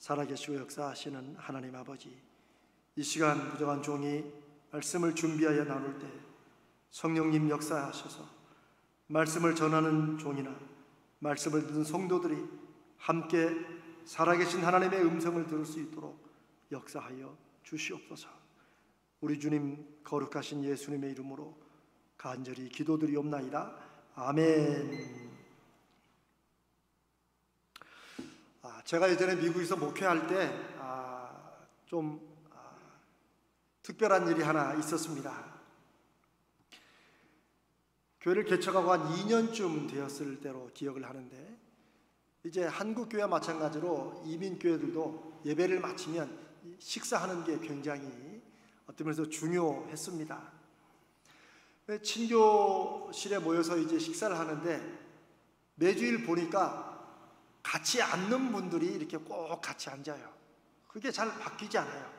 살아계시고 역사하시는 하나님 아버지, 이 시간 부족한 종이 말씀을 준비하여 나눌 때 성령님 역사하셔서 말씀을 전하는 종이나 말씀을 듣는 성도들이 함께 살아계신 하나님의 음성을 들을 수 있도록 역사하여 주시옵소서. 우리 주님 거룩하신 예수님의 이름으로 간절히 기도드리옵나이다. 아멘. 제가 예전에 미국에서 목회할 때 좀 특별한 일이 하나 있었습니다. 교회를 개척하고 한 2년쯤 되었을 때로 기억을 하는데, 이제 한국교회와 마찬가지로 이민교회들도 예배를 마치면 식사하는 게 굉장히 어떤 면에서 중요했습니다. 친교실에 모여서 이제 식사를 하는데 매주일 보니까 같이 앉는 분들이 이렇게 꼭 같이 앉아요. 그게 잘 바뀌지 않아요.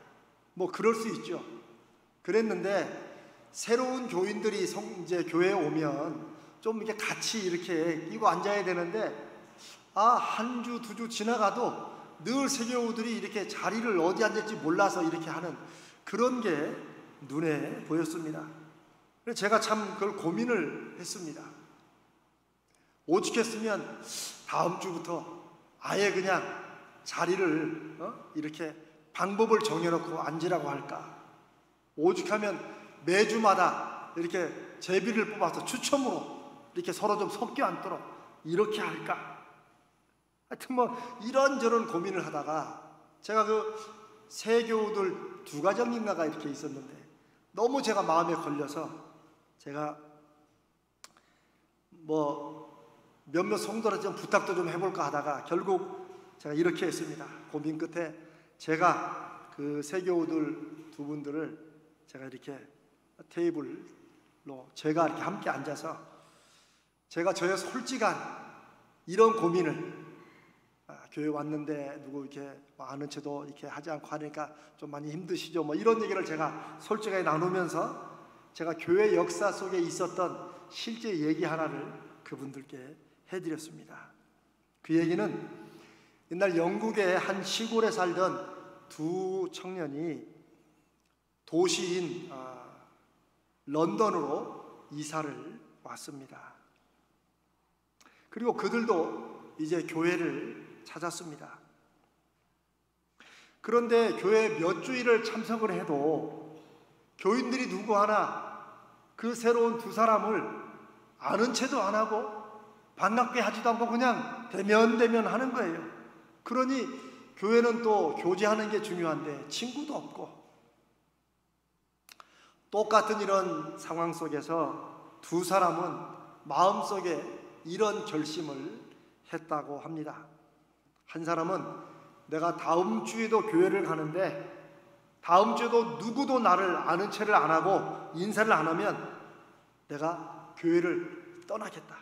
뭐 그럴 수 있죠. 그랬는데 새로운 교인들이 이제 교회에 오면 좀 이렇게 같이 이렇게 끼고 앉아야 되는데, 한 주, 두 주 지나가도 늘 세교우들이 이렇게 자리를 어디 앉을지 몰라서 이렇게 하는 그런 게 눈에 보였습니다. 그래서 제가 참 그걸 고민을 했습니다. 오죽했으면 다음 주부터 아예 그냥 자리를 이렇게 방법을 정해놓고 앉으라고 할까? 오죽하면 매주마다 이렇게 제비를 뽑아서 추첨으로 이렇게 서로 좀 섞여 앉도록 이렇게 할까? 하여튼 뭐 이런저런 고민을 하다가 제가 그 세교우들 두 가정인가가 이렇게 있었는데 너무 제가 마음에 걸려서 제가 뭐 몇몇 성도한테 좀 부탁도 좀 해볼까 하다가 결국 제가 이렇게 했습니다. 고민 끝에 제가 그 세교우들 두 분들을 제가 이렇게 테이블로 제가 이렇게 함께 앉아서 제가 저의 솔직한 이런 고민을 교회 왔는데 누구 이렇게 아는 채도 이렇게 하지 않고 하니까 좀 많이 힘드시죠? 뭐 이런 얘기를 제가 솔직하게 나누면서 제가 교회 역사 속에 있었던 실제 얘기 하나를 그분들께 해드렸습니다. 그 얘기는 옛날 영국의 한 시골에 살던 두 청년이 도시인 런던으로 이사를 왔습니다. 그리고 그들도 이제 교회를 찾았습니다. 그런데 교회 몇 주일을 참석을 해도 교인들이 누구 하나 그 새로운 두 사람을 아는 채도 안 하고 반갑게 하지도 않고 그냥 대면대면 하는 거예요. 그러니 교회는 또 교제하는 게 중요한데 친구도 없고, 똑같은 이런 상황 속에서 두 사람은 마음속에 이런 결심을 했다고 합니다. 한 사람은 내가 다음 주에도 교회를 가는데 다음 주에도 누구도 나를 아는 채를 안 하고 인사를 안 하면 내가 교회를 떠나겠다.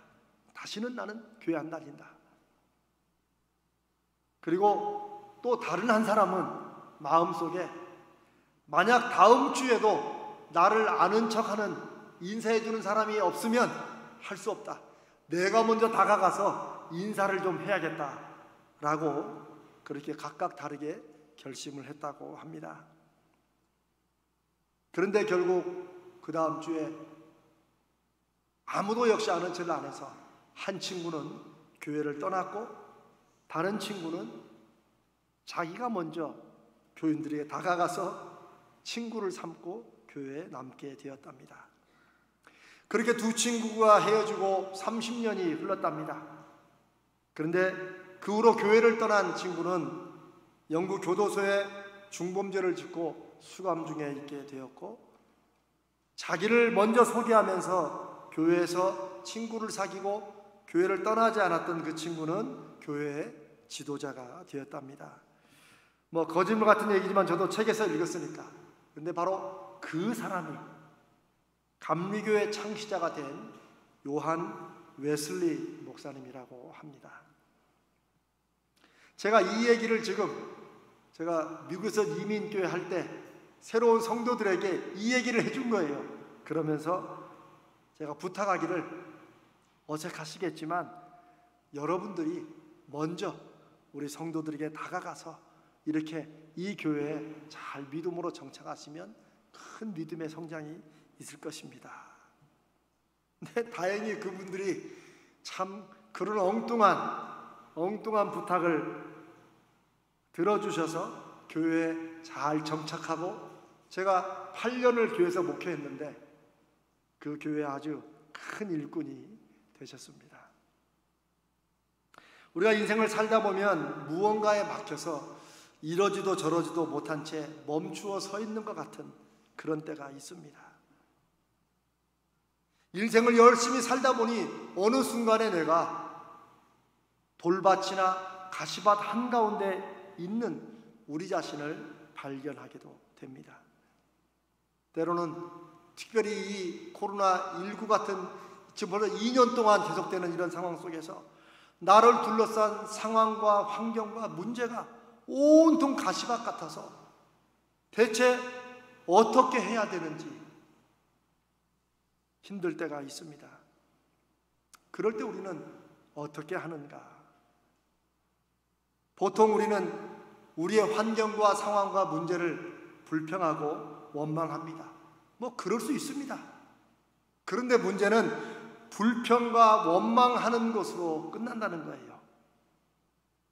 다시는 나는 교회 안 다닌다. 그리고 또 다른 한 사람은 마음속에 만약 다음 주에도 나를 아는 척하는 인사해주는 사람이 없으면 할 수 없다. 내가 먼저 다가가서 인사를 좀 해야겠다 라고 그렇게 각각 다르게 결심을 했다고 합니다. 그런데 결국 그 다음 주에 아무도 역시 아는 척을 안 해서 한 친구는 교회를 떠났고 다른 친구는 자기가 먼저 교인들에게 다가가서 친구를 삼고 교회에 남게 되었답니다. 그렇게 두 친구가 헤어지고 30년이 흘렀답니다. 그런데 그 후로 교회를 떠난 친구는 영국 교도소에 중범죄를 짓고 수감 중에 있게 되었고, 자기를 먼저 소개하면서 교회에서 친구를 사귀고 교회를 떠나지 않았던 그 친구는 교회의 지도자가 되었답니다. 뭐 거짓말 같은 얘기지만 저도 책에서 읽었으니까. 근데 바로 그 사람이 감리교회 창시자가 된 요한 웨슬리 목사님이라고 합니다. 제가 이 얘기를 지금 제가 미국에서 이민교회 할 때 새로운 성도들에게 이 얘기를 해준 거예요. 그러면서 제가 부탁하기를, 어색하시겠지만 여러분들이 먼저 우리 성도들에게 다가가서 이렇게 이 교회에 잘 믿음으로 정착하시면 큰 믿음의 성장이 있을 것입니다. 근데 다행히 그분들이 참 그런 엉뚱한 부탁을 들어주셔서 교회에 잘 정착하고, 제가 8년을 교회에서 목회했는데 그 교회에 아주 큰 일꾼이 되셨습니다. 우리가 인생을 살다 보면 무언가에 막혀서 이러지도 저러지도 못한 채 멈추어 서 있는 것 같은 그런 때가 있습니다. 인생을 열심히 살다 보니 어느 순간에 내가 돌밭이나 가시밭 한가운데 있는 우리 자신을 발견하게도 됩니다. 때로는 특별히 이 코로나19 같은 지금 벌써 2년 동안 계속되는 이런 상황 속에서 나를 둘러싼 상황과 환경과 문제가 온통 가시밭 같아서 대체 어떻게 해야 되는지 힘들 때가 있습니다. 그럴 때 우리는 어떻게 하는가? 보통 우리는 우리의 환경과 상황과 문제를 불평하고 원망합니다. 뭐 그럴 수 있습니다. 그런데 문제는 불평과 원망하는 것으로 끝난다는 거예요.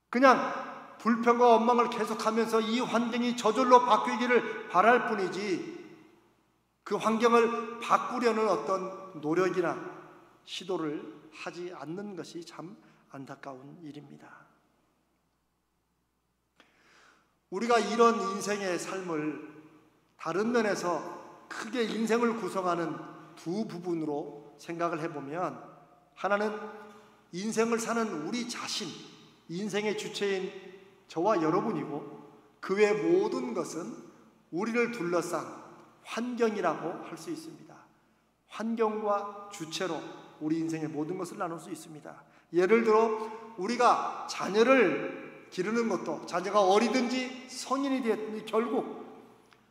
그냥 불평과 원망을 계속하면서 이 환경이 저절로 바뀌기를 바랄 뿐이지 그 환경을 바꾸려는 어떤 노력이나 시도를 하지 않는 것이 참 안타까운 일입니다. 우리가 이런 인생의 삶을 다른 면에서 크게 인생을 구성하는 두 부분으로 생각을 해보면, 하나는 인생을 사는 우리 자신, 인생의 주체인 저와 여러분이고, 그 외 모든 것은 우리를 둘러싼 환경이라고 할 수 있습니다. 환경과 주체로 우리 인생의 모든 것을 나눌 수 있습니다. 예를 들어 우리가 자녀를 기르는 것도, 자녀가 어리든지 성인이 되었든지 결국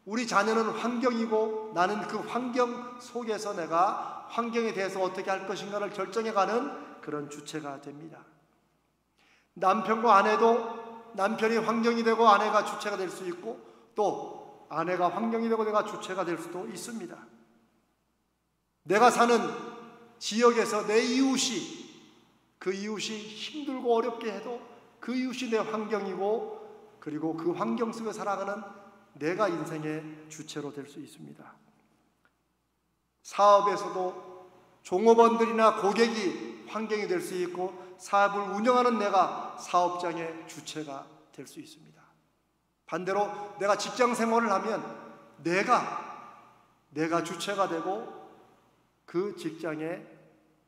우리 자녀는 환경이고, 나는 그 환경 속에서 내가 환경에 대해서 어떻게 할 것인가를 결정해가는 그런 주체가 됩니다. 남편과 아내도 남편이 환경이 되고 아내가 주체가 될 수 있고, 또 아내가 환경이 되고 내가 주체가 될 수도 있습니다. 내가 사는 지역에서 내 이웃이, 그 이웃이 힘들고 어렵게 해도 그 이웃이 내 환경이고, 그리고 그 환경 속에 살아가는 내가 인생의 주체로 될 수 있습니다. 사업에서도 종업원들이나 고객이 환경이 될 수 있고, 사업을 운영하는 내가 사업장의 주체가 될 수 있습니다. 반대로 내가 직장 생활을 하면 내가 주체가 되고, 그 직장의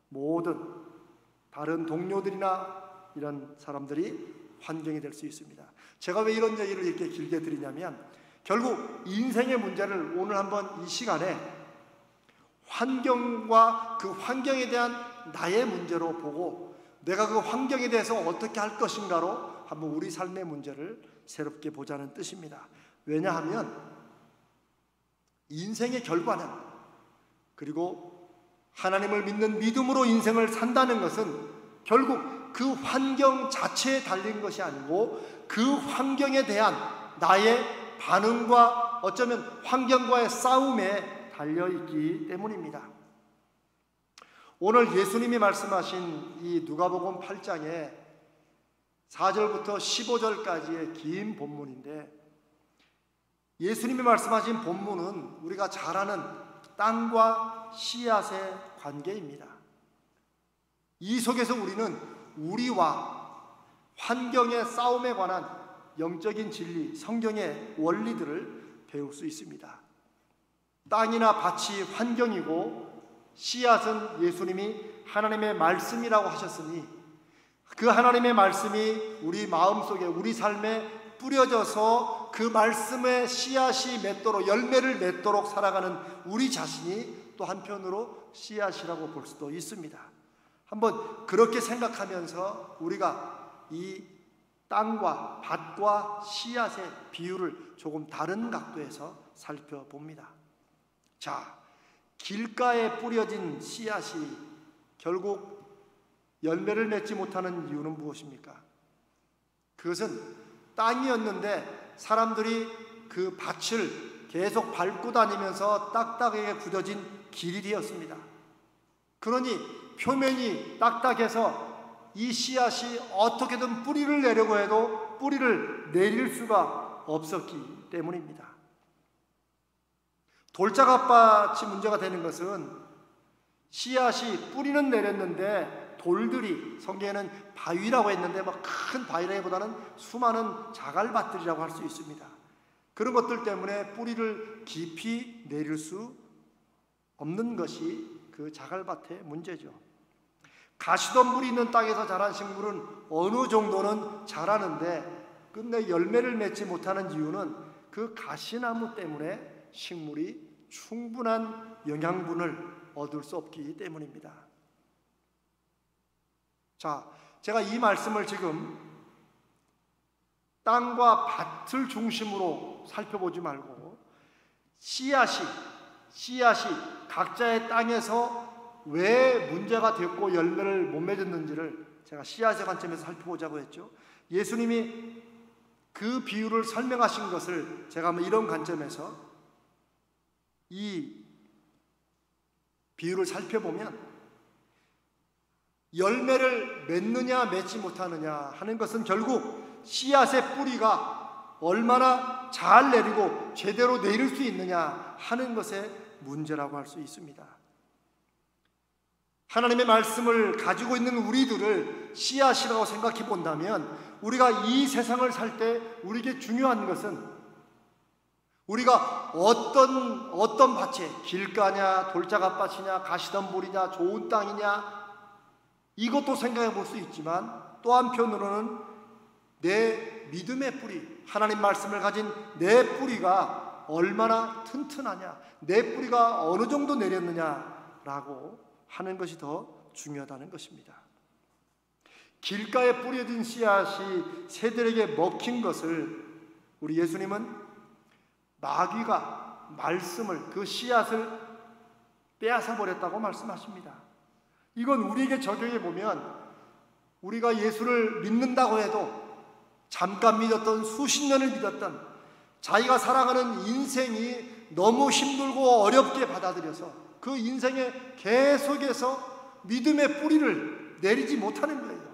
모든 다른 동료들이나 이런 사람들이 환경이 될 수 있습니다. 제가 왜 이런 얘기를 이렇게 길게 드리냐면, 결국 인생의 문제를 오늘 한번 이 시간에 환경과 그 환경에 대한 나의 문제로 보고, 내가 그 환경에 대해서 어떻게 할 것인가로 한번 우리 삶의 문제를 새롭게 보자는 뜻입니다. 왜냐하면 인생의 결과는, 그리고 하나님을 믿는 믿음으로 인생을 산다는 것은 결국 그 환경 자체에 달린 것이 아니고, 그 환경에 대한 나의 반응과 어쩌면 환경과의 싸움에 달려있기 때문입니다. 오늘 예수님이 말씀하신 이 누가복음 8장의 4절부터 15절까지의 긴 본문인데, 예수님이 말씀하신 본문은 우리가 잘 아는 땅과 씨앗의 관계입니다. 이 속에서 우리는 우리와 환경의 싸움에 관한 영적인 진리, 성경의 원리들을 배울 수 있습니다. 땅이나 밭이 환경이고, 씨앗은 예수님이 하나님의 말씀이라고 하셨으니, 그 하나님의 말씀이 우리 마음속에, 우리 삶에 뿌려져서 그 말씀의 씨앗이 맺도록, 열매를 맺도록 살아가는 우리 자신이 또 한편으로 씨앗이라고 볼 수도 있습니다. 한번 그렇게 생각하면서 우리가 이 땅과 밭과 씨앗의 비유를 조금 다른 각도에서 살펴봅니다. 자, 길가에 뿌려진 씨앗이 결국 열매를 맺지 못하는 이유는 무엇입니까? 그것은 땅이었는데 사람들이 그 밭을 계속 밟고 다니면서 딱딱하게 굳어진 길이 되었습니다. 그러니 표면이 딱딱해서 이 씨앗이 어떻게든 뿌리를 내려고 해도 뿌리를 내릴 수가 없었기 때문입니다. 돌짝밭이 문제가 되는 것은 씨앗이 뿌리는 내렸는데 돌들이, 성경에는 바위라고 했는데 큰 바위라기보다는 수많은 자갈밭들이라고 할 수 있습니다. 그런 것들 때문에 뿌리를 깊이 내릴 수 없는 것이 그 자갈밭의 문제죠. 가시덤불이 있는 땅에서 자란 식물은 어느 정도는 자라는데 끝내 열매를 맺지 못하는 이유는 그 가시나무 때문에 식물이 충분한 영양분을 얻을 수 없기 때문입니다. 자, 제가 이 말씀을 지금 땅과 밭을 중심으로 살펴보지 말고 씨앗이 각자의 땅에서 왜 문제가 됐고 열매를 못 맺었는지를 제가 씨앗의 관점에서 살펴보자고 했죠. 예수님이 그 비유를 설명하신 것을 제가 이런 관점에서 이 비유를 살펴보면 열매를 맺느냐 맺지 못하느냐 하는 것은 결국 씨앗의 뿌리가 얼마나 잘 내리고 제대로 내릴 수 있느냐 하는 것의 문제라고 할 수 있습니다. 하나님의 말씀을 가지고 있는 우리들을 씨앗이라고 생각해 본다면 우리가 이 세상을 살 때 우리에게 중요한 것은 우리가 어떤 밭에, 길가냐, 돌짝밭이냐, 가시덤불이냐, 좋은 땅이냐, 이것도 생각해 볼 수 있지만 또 한편으로는 내 믿음의 뿌리, 하나님 말씀을 가진 내 뿌리가 얼마나 튼튼하냐, 내 뿌리가 어느 정도 내렸느냐라고 하는 것이 더 중요하다는 것입니다. 길가에 뿌려진 씨앗이 새들에게 먹힌 것을 우리 예수님은 마귀가 말씀을, 그 씨앗을 빼앗아 버렸다고 말씀하십니다. 이건 우리에게 적용해 보면 우리가 예수를 믿는다고 해도 잠깐 믿었던, 수십 년을 믿었던, 자기가 살아가는 인생이 너무 힘들고 어렵게 받아들여서 그 인생에 계속해서 믿음의 뿌리를 내리지 못하는 거예요.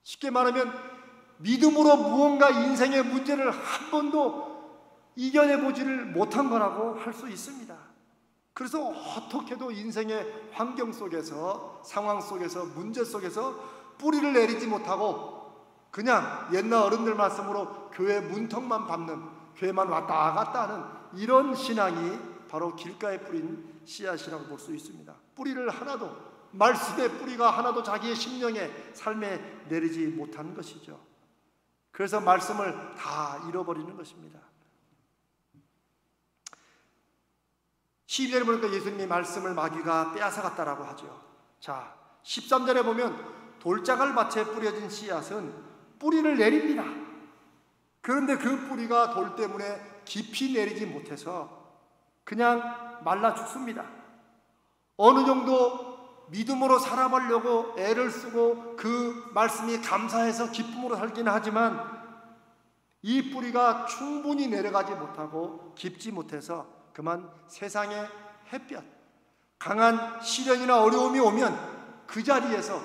쉽게 말하면 믿음으로 무언가 인생의 문제를 한 번도 이겨내보지를 못한 거라고 할 수 있습니다. 그래서 어떻게도 인생의 환경 속에서, 상황 속에서, 문제 속에서 뿌리를 내리지 못하고 그냥 옛날 어른들 말씀으로 교회 문턱만 밟는, 교회만 왔다 갔다 하는 이런 신앙이 바로 길가에 뿌린 씨앗이라고 볼 수 있습니다. 뿌리를 하나도, 말씀의 뿌리가 하나도 자기의 심령에, 삶에 내리지 못한 것이죠. 그래서 말씀을 다 잃어버리는 것입니다. 12절에 보니까 예수님이 말씀을 마귀가 빼앗아갔다라고 하죠. 자, 13절에 보면 돌짝알밭에 뿌려진 씨앗은 뿌리를 내립니다. 그런데 그 뿌리가 돌 때문에 깊이 내리지 못해서 그냥 말라 죽습니다. 어느 정도 믿음으로 살아보려고 애를 쓰고 그 말씀이 감사해서 기쁨으로 살기는 하지만 이 뿌리가 충분히 내려가지 못하고 깊지 못해서 그만 세상의 햇볕, 강한 시련이나 어려움이 오면 그 자리에서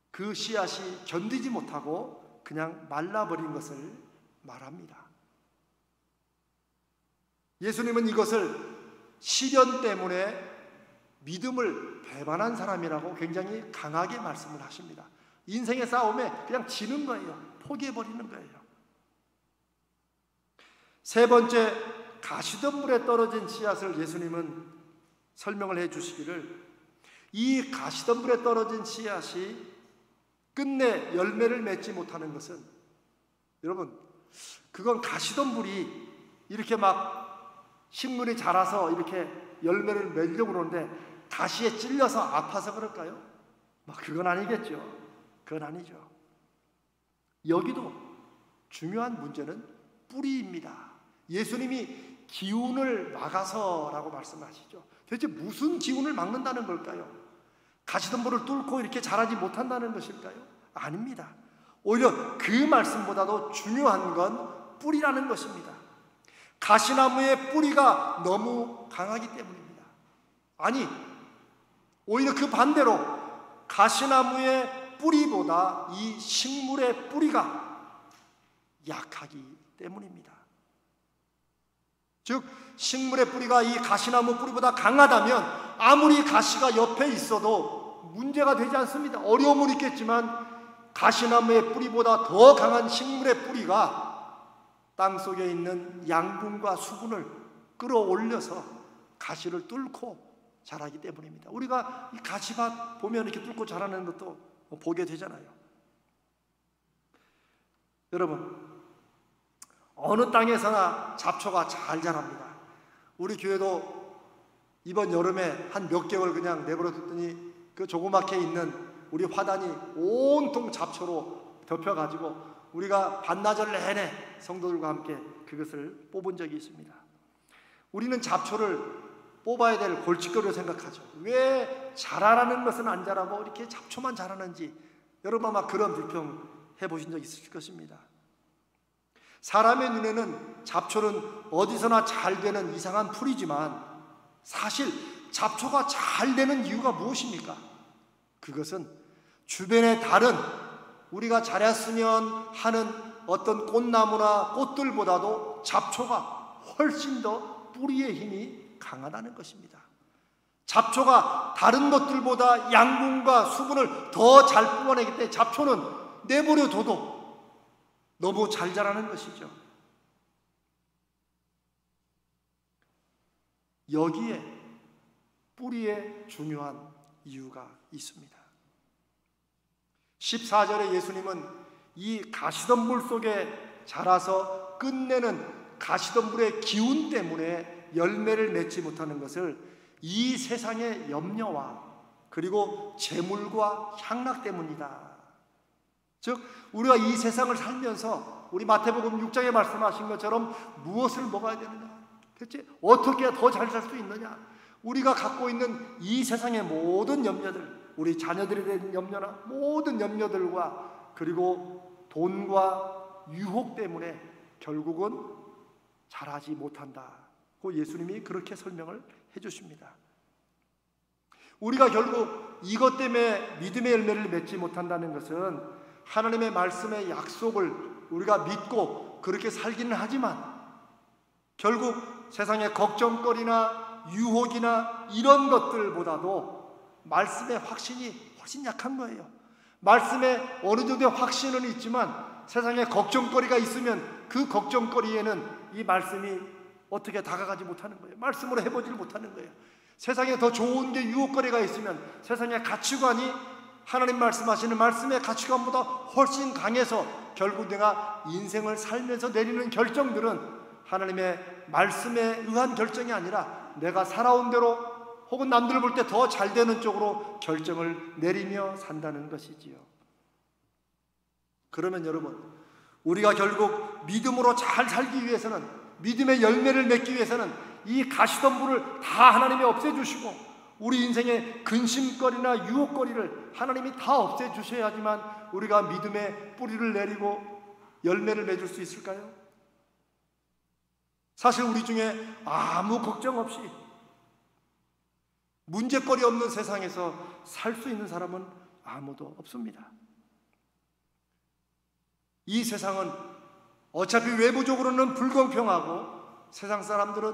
그 씨앗이 견디지 못하고 그냥 말라버린 것을 말합니다. 예수님은 이것을 시련 때문에 믿음을 배반한 사람이라고 굉장히 강하게 말씀을 하십니다. 인생의 싸움에 그냥 지는 거예요. 포기해버리는 거예요. 세 번째, 가시덤불에 떨어진 씨앗을 예수님은 설명을 해 주시기를, 이 가시덤불에 떨어진 씨앗이 끝내 열매를 맺지 못하는 것은, 여러분, 그건 가시덤불이 이렇게 막 식물이 자라서 이렇게 열매를 맺려고 그러는데 가시에 찔려서 아파서 그럴까요? 그건 아니겠죠. 그건 아니죠. 여기도 중요한 문제는 뿌리입니다. 예수님이 기운을 막아서라고 말씀하시죠. 대체 무슨 기운을 막는다는 걸까요? 가시덤불을 뚫고 이렇게 자라지 못한다는 것일까요? 아닙니다. 오히려 그 말씀보다도 중요한 건 뿌리라는 것입니다. 가시나무의 뿌리가 너무 강하기 때문입니다. 아니, 오히려 그 반대로 가시나무의 뿌리보다 이 식물의 뿌리가 약하기 때문입니다. 즉, 식물의 뿌리가 이 가시나무 뿌리보다 강하다면 아무리 가시가 옆에 있어도 문제가 되지 않습니다. 어려움은 있겠지만 가시나무의 뿌리보다 더 강한 식물의 뿌리가 땅속에 있는 양분과 수분을 끌어올려서 가시를 뚫고 자라기 때문입니다. 우리가 이 가시밭 보면 이렇게 뚫고 자라는 것도 보게 되잖아요. 여러분, 어느 땅에서나 잡초가 잘 자랍니다. 우리 교회도 이번 여름에 한 몇 개월 그냥 내버려 뒀더니 그 조그맣게 있는 우리 화단이 온통 잡초로 덮여가지고 우리가 반나절 내내 성도들과 함께 그것을 뽑은 적이 있습니다. 우리는 잡초를 뽑아야 될 골칫거리로 생각하죠. 왜 자라라는 것은 안 자라고 이렇게 잡초만 자라는지 여러분 아마 그런 불평 해보신 적 있으실 것입니다. 사람의 눈에는 잡초는 어디서나 잘 되는 이상한 풀이지만 사실 잡초가 잘 되는 이유가 무엇입니까? 그것은 주변의 다른 우리가 자랐으면 하는 어떤 꽃나무나 꽃들보다도 잡초가 훨씬 더 뿌리의 힘이 강하다는 것입니다. 잡초가 다른 것들보다 양분과 수분을 더 잘 뽑아내기 때문에 잡초는 내버려 둬도 너무 잘 자라는 것이죠. 여기에 뿌리에 중요한 이유가 있습니다. 14절에 예수님은 이 가시덤불 속에 자라서 끝내는 가시덤불의 기운 때문에 열매를 맺지 못하는 것을 이 세상의 염려와 그리고 재물과 향락 때문이다. 즉 우리가 이 세상을 살면서 우리 마태복음 6장에 말씀하신 것처럼 무엇을 먹어야 되느냐, 그렇지? 어떻게 더 잘 살 수 있느냐, 우리가 갖고 있는 이 세상의 모든 염려들, 우리 자녀들에 대한 염려나 모든 염려들과 그리고 돈과 유혹 때문에 결국은 자라지 못한다고 예수님이 그렇게 설명을 해주십니다. 우리가 결국 이것 때문에 믿음의 열매를 맺지 못한다는 것은 하나님의 말씀의 약속을 우리가 믿고 그렇게 살기는 하지만 결국 세상의 걱정거리나 유혹이나 이런 것들보다도 말씀의 확신이 훨씬 약한 거예요. 말씀에 어느 정도의 확신은 있지만 세상에 걱정거리가 있으면 그 걱정거리에는 이 말씀이 어떻게 다가가지 못하는 거예요. 말씀으로 해보지를 못하는 거예요. 세상에 더 좋은 게 유혹거리가 있으면 세상의 가치관이 하나님 말씀하시는 말씀의 가치관보다 훨씬 강해서 결국 내가 인생을 살면서 내리는 결정들은 하나님의 말씀에 의한 결정이 아니라 내가 살아온 대로 혹은 남들 볼 때 더 잘 되는 쪽으로 결정을 내리며 산다는 것이지요. 그러면 여러분, 우리가 결국 믿음으로 잘 살기 위해서는, 믿음의 열매를 맺기 위해서는 이 가시덤불을 다 하나님이 없애주시고 우리 인생의 근심거리나 유혹거리를 하나님이 다 없애주셔야지만 우리가 믿음의 뿌리를 내리고 열매를 맺을 수 있을까요? 사실 우리 중에 아무 걱정 없이 문제거리 없는 세상에서 살 수 있는 사람은 아무도 없습니다. 이 세상은 어차피 외부적으로는 불공평하고 세상 사람들은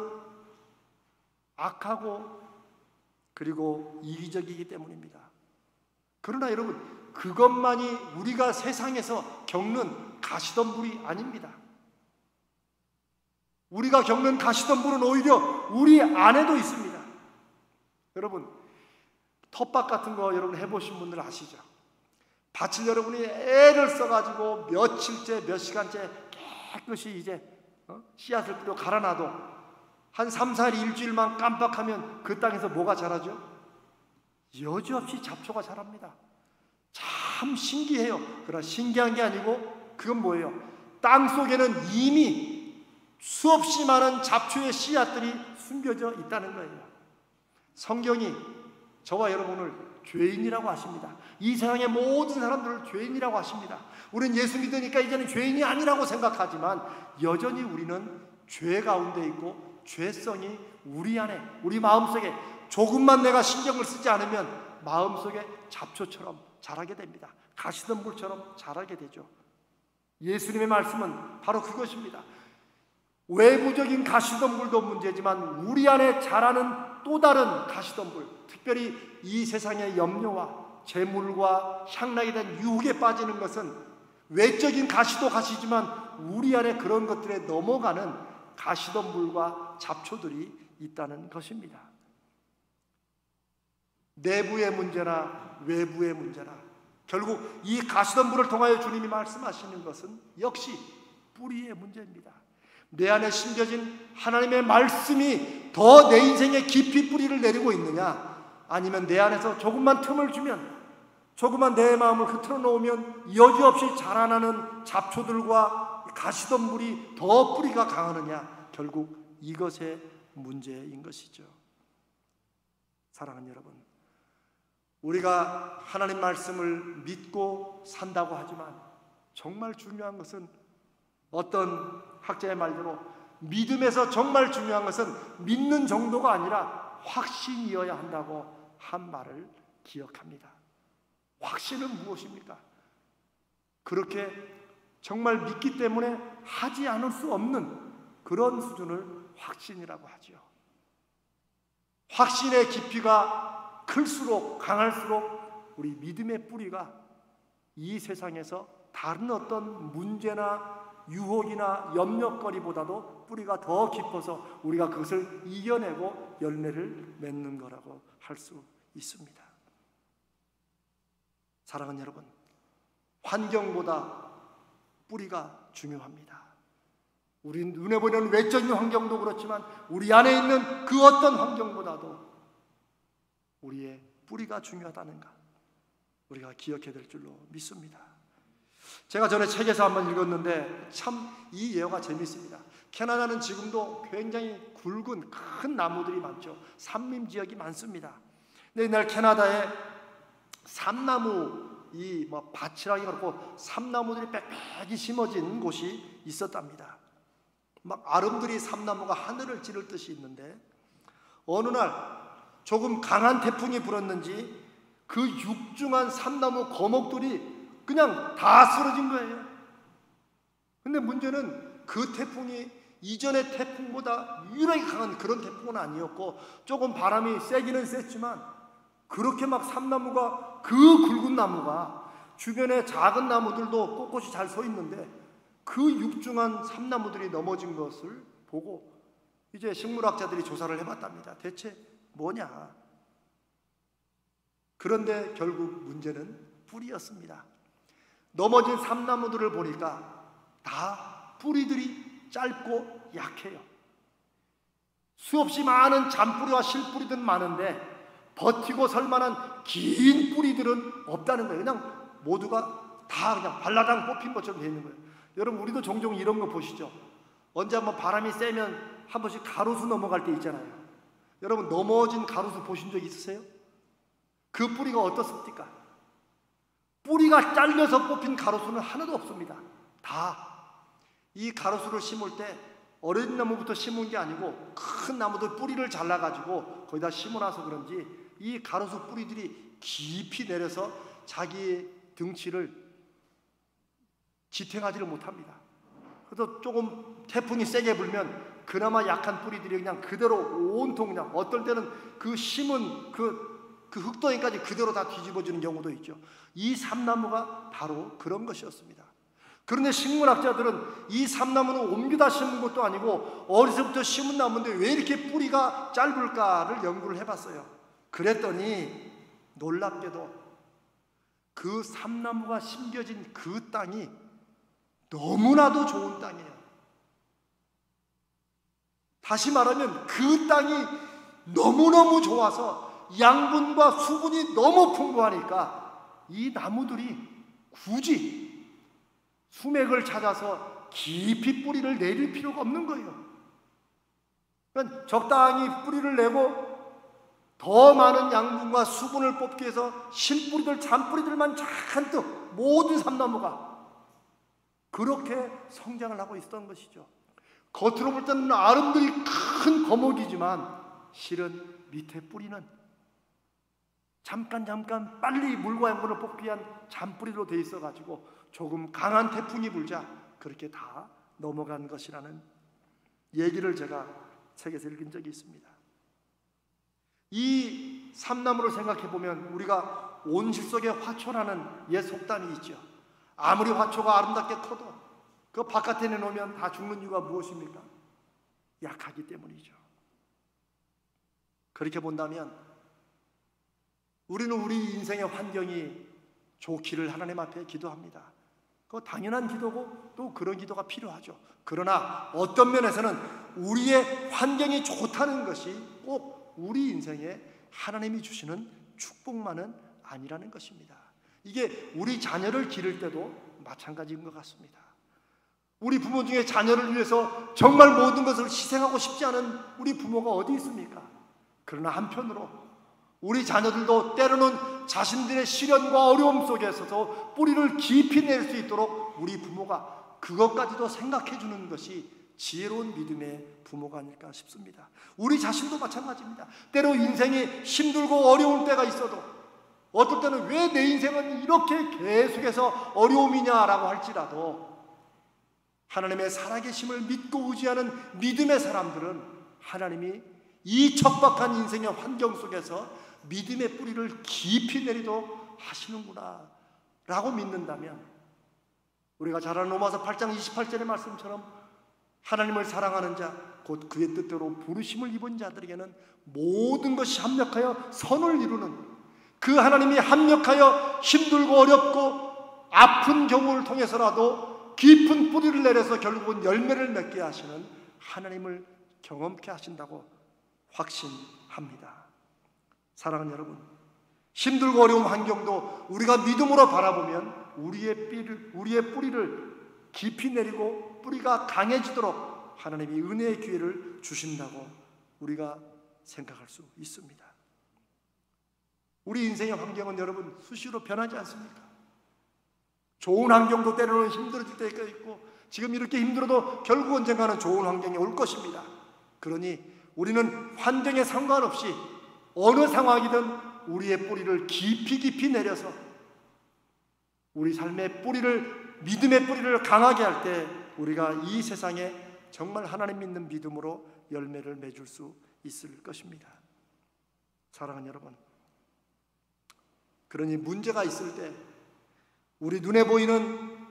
악하고 그리고 이기적이기 때문입니다. 그러나 여러분, 그것만이 우리가 세상에서 겪는 가시덤불이 아닙니다. 우리가 겪는 가시덤불은 오히려 우리 안에도 있습니다. 여러분, 텃밭 같은 거 여러분 해보신 분들 아시죠? 밭을 여러분이 애를 써가지고 며칠째 몇 시간째 깨끗이 이제 씨앗을 뿌려 갈아놔도 한 3, 4일, 일주일만 깜빡하면 그 땅에서 뭐가 자라죠? 여지없이 잡초가 자랍니다. 참 신기해요. 그러나 신기한 게 아니고 그건 뭐예요? 땅 속에는 이미 수없이 많은 잡초의 씨앗들이 숨겨져 있다는 거예요. 성경이 저와 여러분을 죄인이라고 하십니다. 이 세상의 모든 사람들을 죄인이라고 하십니다. 우리는 예수 믿으니까 이제는 죄인이 아니라고 생각하지만 여전히 우리는 죄 가운데 있고 죄성이 우리 안에, 우리 마음속에 조금만 내가 신경을 쓰지 않으면 마음속에 잡초처럼 자라게 됩니다. 가시덤불처럼 자라게 되죠. 예수님의 말씀은 바로 그것입니다. 외부적인 가시덤불도 문제지만 우리 안에 자라는 또 다른 가시덤불, 특별히 이 세상의 염려와 재물과 향락에 대한 유혹에 빠지는 것은 외적인 가시도 가시지만 우리 안에 그런 것들에 넘어가는 가시덤불과 잡초들이 있다는 것입니다. 내부의 문제나 외부의 문제나 결국 이 가시덤불을 통하여 주님이 말씀하시는 것은 역시 뿌리의 문제입니다. 내 안에 심겨진 하나님의 말씀이 더 내 인생에 깊이 뿌리를 내리고 있느냐, 아니면 내 안에서 조금만 틈을 주면, 조금만 내 마음을 흐트러 놓으면 여지없이 자라나는 잡초들과 가시덤불이 더 뿌리가 강하느냐, 결국 이것의 문제인 것이죠. 사랑하는 여러분, 우리가 하나님 말씀을 믿고 산다고 하지만 정말 중요한 것은, 어떤 학자의 말대로 믿음에서 정말 중요한 것은 믿는 정도가 아니라 확신이어야 한다고 한 말을 기억합니다. 확신은 무엇입니까? 그렇게 정말 믿기 때문에 하지 않을 수 없는 그런 수준을 확신이라고 하죠. 확신의 깊이가 클수록 강할수록 우리 믿음의 뿌리가 이 세상에서 다른 어떤 문제나 유혹이나 염려거리보다도 뿌리가 더 깊어서 우리가 그것을 이겨내고 열매를 맺는 거라고 할 수 있습니다. 사랑하는 여러분, 환경보다 뿌리가 중요합니다. 우리 눈에 보이는 외적인 환경도 그렇지만 우리 안에 있는 그 어떤 환경보다도 우리의 뿌리가 중요하다는 것, 우리가 기억해야 될 줄로 믿습니다. 제가 전에 책에서 한번 읽었는데 참 이 예화가 재밌습니다. 캐나다는 지금도 굉장히 굵은 큰 나무들이 많죠. 산림 지역이 많습니다. 근데 옛날 캐나다에 삼나무 밭이라기 그렇고 삼나무들이 빽빽이 심어진 곳이 있었답니다. 막 아름드리 삼나무가 하늘을 찌를 듯이 있는데 어느 날 조금 강한 태풍이 불었는지 그 육중한 삼나무 거목들이 그냥 다 쓰러진 거예요. 근데 문제는 그 태풍이 이전의 태풍보다 유일하게 강한 그런 태풍은 아니었고, 조금 바람이 세기는 셌지만 그렇게 막 삼나무가, 그 굵은 나무가 주변에 작은 나무들도 꼿꼿이 잘 서 있는데 그 육중한 삼나무들이 넘어진 것을 보고 이제 식물학자들이 조사를 해봤답니다. 대체 뭐냐? 그런데 결국 문제는 뿌리였습니다. 넘어진 삼나무들을 보니까 다 뿌리들이 짧고 약해요. 수없이 많은 잔뿌리와 실뿌리들은 많은데 버티고 설 만한 긴 뿌리들은 없다는 거예요. 그냥 모두가 다 그냥 발라당 뽑힌 것처럼 되어 있는 거예요. 여러분, 우리도 종종 이런 거 보시죠. 언제 한번 바람이 세면 한 번씩 가로수 넘어갈 때 있잖아요. 여러분, 넘어진 가로수 보신 적 있으세요? 그 뿌리가 어떻습니까? 뿌리가 잘려서 뽑힌 가로수는 하나도 없습니다. 다 이 가로수를 심을 때 어린 나무부터 심은 게 아니고 큰 나무들 뿌리를 잘라가지고 거기다 심어놔서 그런지 이 가로수 뿌리들이 깊이 내려서 자기의 등치를 지탱하지를 못합니다. 그래서 조금 태풍이 세게 불면 그나마 약한 뿌리들이 그냥 그대로 온통, 그냥 어떨 때는 그 심은 그 흙덩이까지 그대로 다 뒤집어지는 경우도 있죠. 이 삼나무가 바로 그런 것이었습니다. 그런데 식물학자들은 이 삼나무는 옮기다 심은 것도 아니고 어려서부터 심은 나무인데 왜 이렇게 뿌리가 짧을까를 연구를 해봤어요. 그랬더니 놀랍게도 그 삼나무가 심겨진 그 땅이 너무나도 좋은 땅이에요. 다시 말하면 그 땅이 너무너무 좋아서 양분과 수분이 너무 풍부하니까 이 나무들이 굳이 수맥을 찾아서 깊이 뿌리를 내릴 필요가 없는 거예요. 그러니까 적당히 뿌리를 내고 더 많은 양분과 수분을 뽑기 위해서 실뿌리들, 잔뿌리들만 잔뜩 모든 삼나무가 그렇게 성장을 하고 있었던 것이죠. 겉으로 볼 때는 아름드리 큰 거목이지만 실은 밑에 뿌리는 잠깐 빨리 물과 양분을 뽑기 위한 잔뿌리로 되어 있어가지고 조금 강한 태풍이 불자 그렇게 다 넘어간 것이라는 얘기를 제가 책에서 읽은 적이 있습니다. 이 삼나무를 생각해 보면 우리가 온실 속의 화초라는 옛 속담이 있죠. 아무리 화초가 아름답게 커도 그 바깥에 내놓으면 다 죽는 이유가 무엇입니까? 약하기 때문이죠. 그렇게 본다면 우리는 우리 인생의 환경이 좋기를 하나님 앞에 기도합니다. 그거 당연한 기도고 또 그런 기도가 필요하죠. 그러나 어떤 면에서는 우리의 환경이 좋다는 것이 꼭 우리 인생에 하나님이 주시는 축복만은 아니라는 것입니다. 이게 우리 자녀를 기를 때도 마찬가지인 것 같습니다. 우리 부모 중에 자녀를 위해서 정말 모든 것을 희생하고 싶지 않은 우리 부모가 어디 있습니까? 그러나 한편으로 우리 자녀들도 때로는 자신들의 시련과 어려움 속에서도 뿌리를 깊이 낼 수 있도록 우리 부모가 그것까지도 생각해 주는 것이 지혜로운 믿음의 부모가 아닐까 싶습니다. 우리 자신도 마찬가지입니다. 때로 인생이 힘들고 어려운 때가 있어도 어떨 때는 왜 내 인생은 이렇게 계속해서 어려움이냐라고 할지라도 하나님의 살아계심을 믿고 의지하는 믿음의 사람들은 하나님이 이 척박한 인생의 환경 속에서 믿음의 뿌리를 깊이 내리도록 하시는구나 라고 믿는다면 우리가 잘 아는 로마서 8장 28절의 말씀처럼 하나님을 사랑하는 자 곧 그의 뜻대로 부르심을 입은 자들에게는 모든 것이 합력하여 선을 이루는 그 하나님이 합력하여 힘들고 어렵고 아픈 경우를 통해서라도 깊은 뿌리를 내려서 결국은 열매를 맺게 하시는 하나님을 경험케 하신다고 확신합니다. 사랑하는 여러분, 힘들고 어려운 환경도 우리가 믿음으로 바라보면 우리의 뿌리를 깊이 내리고 뿌리가 강해지도록 하나님이 은혜의 기회를 주신다고 우리가 생각할 수 있습니다. 우리 인생의 환경은 여러분 수시로 변하지 않습니까? 좋은 환경도 때로는 힘들어질 때가 있고 지금 이렇게 힘들어도 결국 언젠가는 좋은 환경이 올 것입니다. 그러니 우리는 환경에 상관없이 어느 상황이든 우리의 뿌리를 깊이 내려서 우리 삶의 뿌리를, 믿음의 뿌리를 강하게 할 때 우리가 이 세상에 정말 하나님 믿는 믿음으로 열매를 맺을 수 있을 것입니다. 사랑하는 여러분, 그러니 문제가 있을 때 우리 눈에 보이는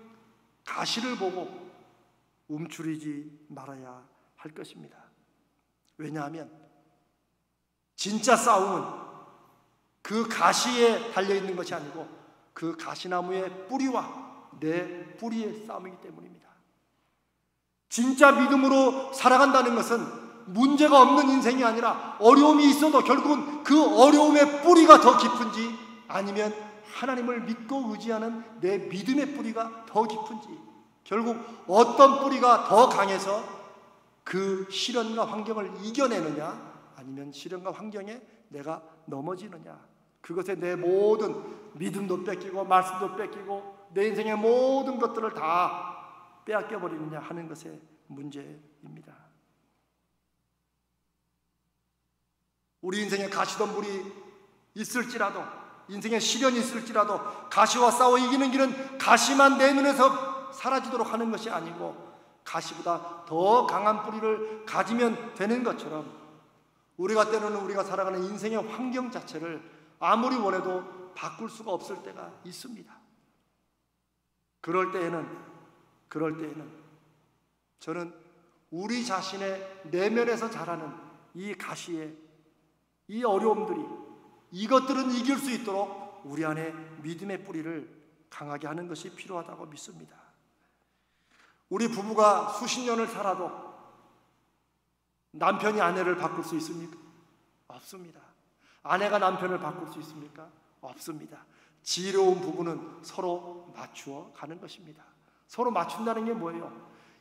가시를 보고 움츠리지 말아야 할 것입니다. 왜냐하면 진짜 싸움은 그 가시에 달려있는 것이 아니고 그 가시나무의 뿌리와 내 뿌리의 싸움이기 때문입니다. 진짜 믿음으로 살아간다는 것은 문제가 없는 인생이 아니라 어려움이 있어도 결국은 그 어려움의 뿌리가 더 깊은지 아니면 하나님을 믿고 의지하는 내 믿음의 뿌리가 더 깊은지 결국 어떤 뿌리가 더 강해서 그 시련과 환경을 이겨내느냐 아니면 시련과 환경에 내가 넘어지느냐 그것에 내 모든 믿음도 뺏기고 말씀도 뺏기고 내 인생의 모든 것들을 다 빼앗겨버리느냐 하는 것의 문제입니다. 우리 인생에 가시덤불이 있을지라도 인생에 시련이 있을지라도 가시와 싸워 이기는 길은 가시만 내 눈에서 사라지도록 하는 것이 아니고 가시보다 더 강한 뿌리를 가지면 되는 것처럼 우리가 때로는 우리가 살아가는 인생의 환경 자체를 아무리 원해도 바꿀 수가 없을 때가 있습니다. 그럴 때에는 저는 우리 자신의 내면에서 자라는 이 가시의 이 어려움들이 이것들은 이길 수 있도록 우리 안에 믿음의 뿌리를 강하게 하는 것이 필요하다고 믿습니다. 우리 부부가 수십 년을 살아도 남편이 아내를 바꿀 수 있습니까? 없습니다. 아내가 남편을 바꿀 수 있습니까? 없습니다. 지혜로운 부부는 서로 맞추어 가는 것입니다. 서로 맞춘다는 게 뭐예요?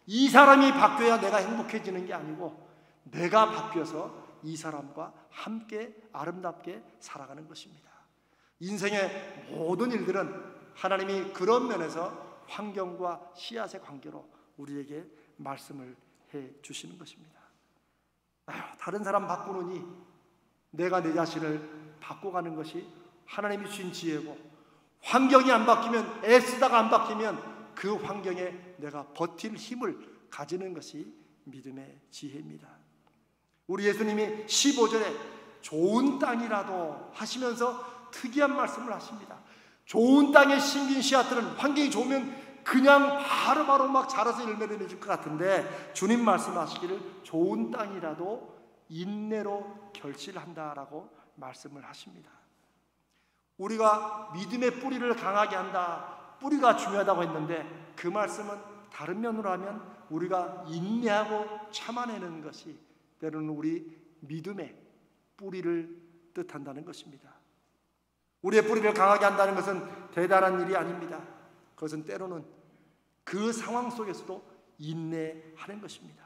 이 사람이 바뀌어야 내가 행복해지는 게 아니고 내가 바뀌어서 이 사람과 함께 아름답게 살아가는 것입니다. 인생의 모든 일들은 하나님이 그런 면에서 환경과 씨앗의 관계로 우리에게 말씀을 해 주시는 것입니다. 다른 사람 바꾸느니 내가 내 자신을 바꿔가는 것이 하나님이 주신 지혜고, 환경이 안 바뀌면, 애쓰다가 안 바뀌면 그 환경에 내가 버틸 힘을 가지는 것이 믿음의 지혜입니다. 우리 예수님이 15절에 좋은 땅이라도 하시면서 특이한 말씀을 하십니다. 좋은 땅에 심긴 씨앗들은 환경이 좋으면 그냥 바로바로 막 자라서 열매를 맺을 것 같은데, 주님 말씀하시기를 좋은 땅이라도 인내로 결실한다라고 말씀을 하십니다. 우리가 믿음의 뿌리를 강하게 한다, 뿌리가 중요하다고 했는데, 그 말씀은 다른 면으로 하면 우리가 인내하고 참아내는 것이 때로는 우리 믿음의 뿌리를 뜻한다는 것입니다. 우리의 뿌리를 강하게 한다는 것은 대단한 일이 아닙니다. 그것은 때로는 그 상황 속에서도 인내하는 것입니다.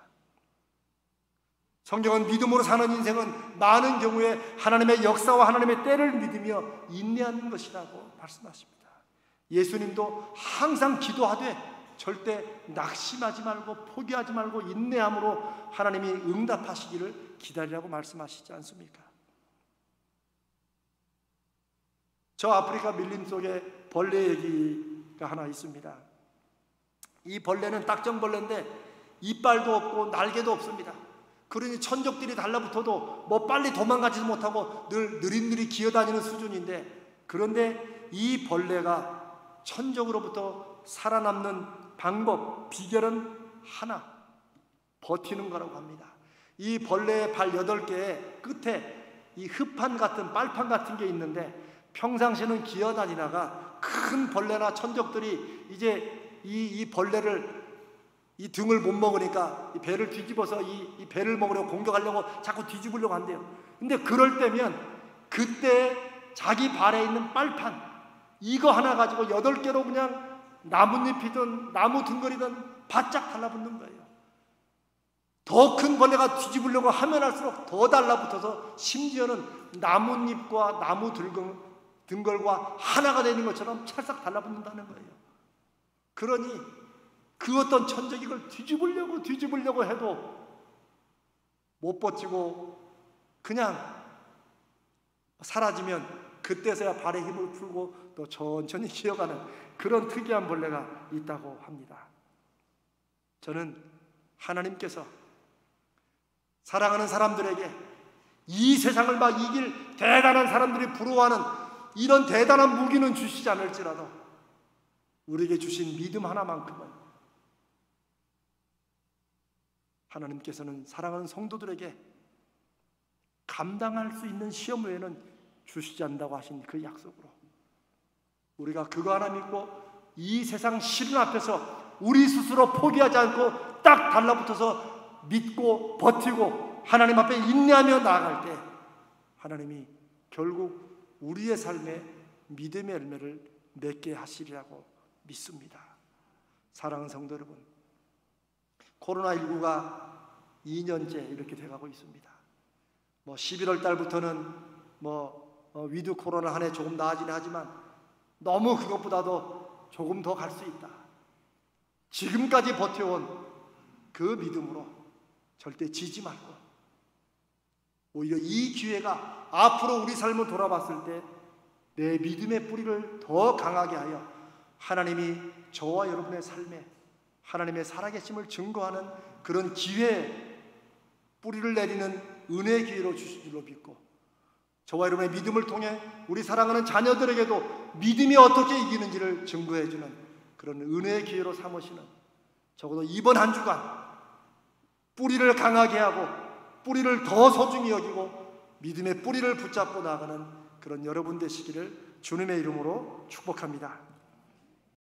성경은 믿음으로 사는 인생은 많은 경우에 하나님의 역사와 하나님의 때를 믿으며 인내하는 것이라고 말씀하십니다. 예수님도 항상 기도하되 절대 낙심하지 말고 포기하지 말고 인내함으로 하나님이 응답하시기를 기다리라고 말씀하시지 않습니까? 저 아프리카 밀림 속에 벌레 얘기가 하나 있습니다. 이 벌레는 딱정벌레인데 이빨도 없고 날개도 없습니다. 그러니 천적들이 달라붙어도 뭐 빨리 도망가지도 못하고 늘 느릿느릿 기어다니는 수준인데, 그런데 이 벌레가 천적으로부터 살아남는 방법, 비결은 하나, 버티는 거라고 합니다. 이 벌레의 발 8개의 끝에 이 흡판 같은 빨판 같은 게 있는데, 평상시에는 기어다니다가 큰 벌레나 천적들이 이제 이 벌레를, 이 등을 못 먹으니까 이 배를 뒤집어서 이 배를 먹으려고 공격하려고 자꾸 뒤집으려고 한대요. 근데 그럴 때면 그때 자기 발에 있는 빨판 이거 하나 가지고 8개로 그냥 나뭇잎이든 나무 등걸이든 바짝 달라붙는 거예요. 더 큰 벌레가 뒤집으려고 하면 할수록 더 달라붙어서 심지어는 나뭇잎과 나무 등걸과 하나가 되는 것처럼 찰싹 달라붙는다는 거예요. 그러니 그 어떤 천적이 이걸 뒤집으려고 해도 못 버티고 그냥 사라지면 그때서야 발에 힘을 풀고 또 천천히 기어가는 그런 특이한 벌레가 있다고 합니다. 저는 하나님께서 사랑하는 사람들에게 이 세상을 막 이길 대단한 사람들이 부러워하는 이런 대단한 무기는 주시지 않을지라도 우리에게 주신 믿음 하나만큼은 하나님께서는 사랑하는 성도들에게 감당할 수 있는 시험 외에는 주시지 않는다고 하신 그 약속으로 우리가 그거 하나 믿고 이 세상 시련 앞에서 우리 스스로 포기하지 않고 딱 달라붙어서 믿고 버티고 하나님 앞에 인내하며 나아갈 때 하나님이 결국 우리의 삶에 믿음의 열매를 맺게 하시리라고 믿습니다. 사랑하는 성도 여러분, 코로나19가 2년째 이렇게 돼가고 있습니다. 11월 달부터는 위드 코로나 한 해 조금 나아지긴 하지만 너무 그것보다도 조금 더 갈 수 있다. 지금까지 버텨온 그 믿음으로 절대 지지 말고 오히려 이 기회가 앞으로 우리 삶을 돌아봤을 때 내 믿음의 뿌리를 더 강하게 하여 하나님이 저와 여러분의 삶에 하나님의 살아계심을 증거하는 그런 기회에 뿌리를 내리는 은혜의 기회로 주신 줄로 믿고 저와 여러분의 믿음을 통해 우리 사랑하는 자녀들에게도 믿음이 어떻게 이기는지를 증거해주는 그런 은혜의 기회로 삼으시는, 적어도 이번 한 주간 뿌리를 강하게 하고 뿌리를 더 소중히 여기고 믿음의 뿌리를 붙잡고 나가는 그런 여러분 되시기를 주님의 이름으로 축복합니다.